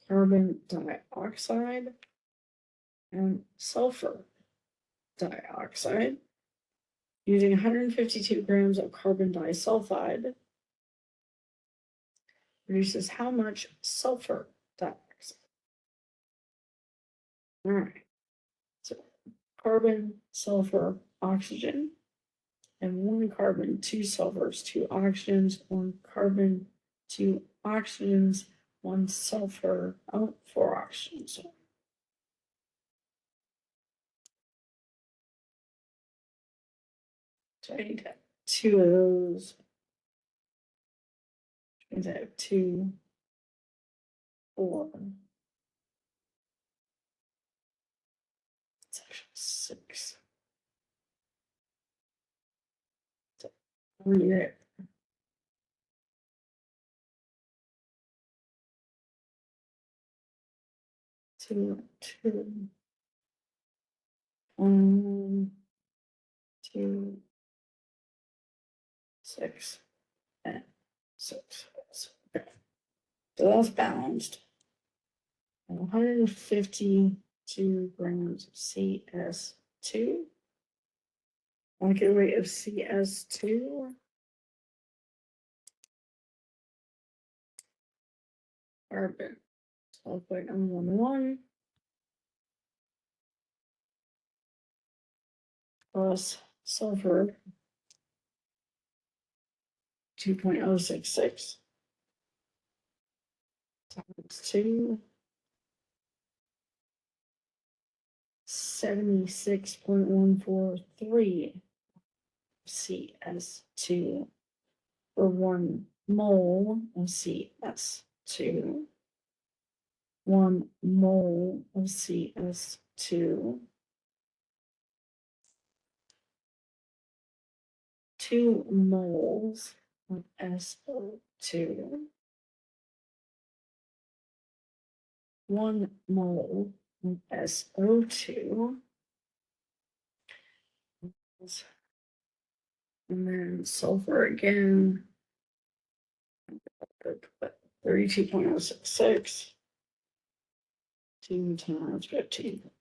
carbon dioxide and sulfur dioxide. Using 152 grams of carbon disulfide produces how much sulfur dioxide? All right. So carbon, sulfur, oxygen, and 1 carbon, 2 sulfurs, 2 oxygens, 1 carbon, 2 oxygens, 1 sulfur, 4 oxygens. So I need to have 2 of those. Which means I have 2, 4. It's actually 6. So 3 there. 2, 2. 1, 2, 6, and 6. Okay. So that's balanced. 152 grams of CS2. Molecular weight of CS2. Carbon 12.011 plus sulfur 2.066 times 2, 76.143 CS2 for 1 mole of CS2. 1 mole of CS2. 2 moles of SO2. 1 mole of SO2. And then sulfur again, 32.066. 2 times 15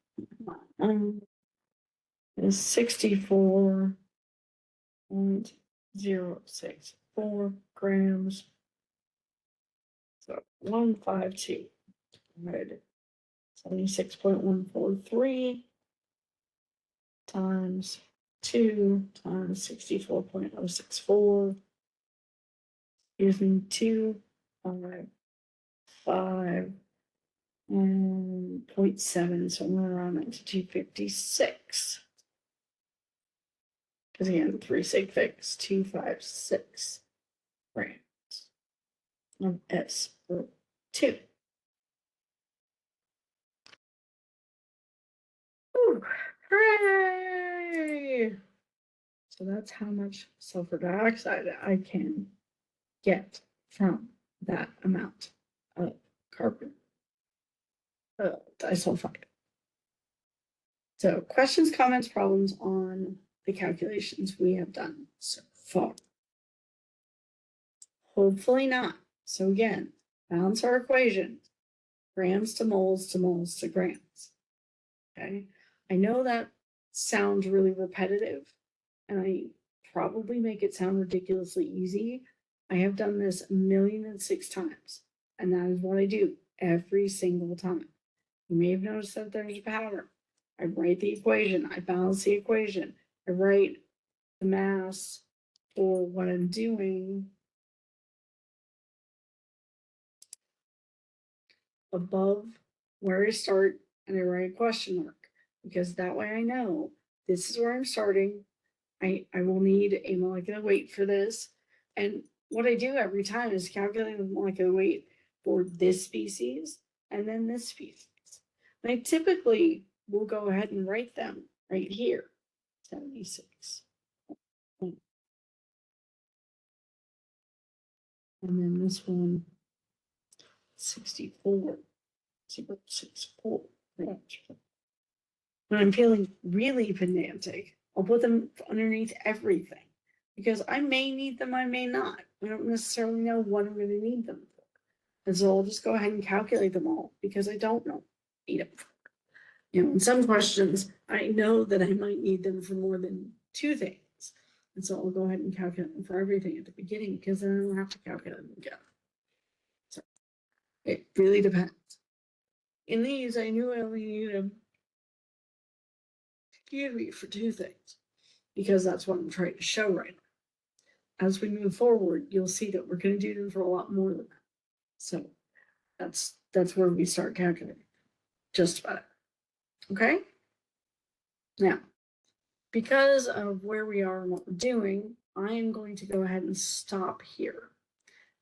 is 64.064 grams. So 152, right? 76.143 times 2 times 64.064 gives me 255 and 0.7, so I'm going to round that to 256. Because again, 3 sig figs, 256 grams of SO2. Ooh, hooray! So that's how much sulfur dioxide I can get from that amount of carbon disulfide. So questions, comments, problems on the calculations we have done so far? Hopefully not. So again, balance our equation, grams to moles to moles to grams. Okay, I know that sounds really repetitive, and I probably make it sound ridiculously easy. I have done this 1,000,006 times, and that is what I do every single time. You may have noticed that there's a pattern. I write the equation, I balance the equation, I write the mass for what I'm doing above where I start, and I write a question mark, because that way I know this is where I'm starting. I will need a molecular weight for this. And what I do every time is calculate the molecular weight for this species and then this species. And I typically will go ahead and write them right here, 76. And then this one, 64, 0.64. When I'm feeling really pedantic, I'll put them underneath everything, because I may need them, I may not. I don't necessarily know what I'm going to need them for. And so I'll just go ahead and calculate them all, because I don't know. Need them for. In some questions, I know that I might need them for more than 2 things. And so I'll go ahead and calculate them for everything at the beginning, because then I don't have to calculate them again. So it really depends. In these, I knew I only needed them, for 2 things, because that's what I'm trying to show right now. As we move forward, you'll see that we're going to do them for a lot more than that. So that's where we start calculating, just about it. Okay? Now, because of where we are and what we're doing, I am going to go ahead and stop here.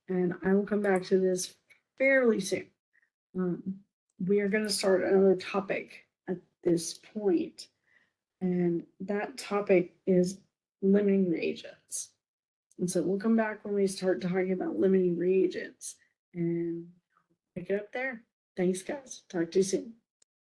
And I will come back to this fairly soon. We are going to start another topic at this point, and that topic is limiting reagents. And so we'll come back when we start talking about limiting reagents and pick it up there. Thanks, guys. Talk to you soon.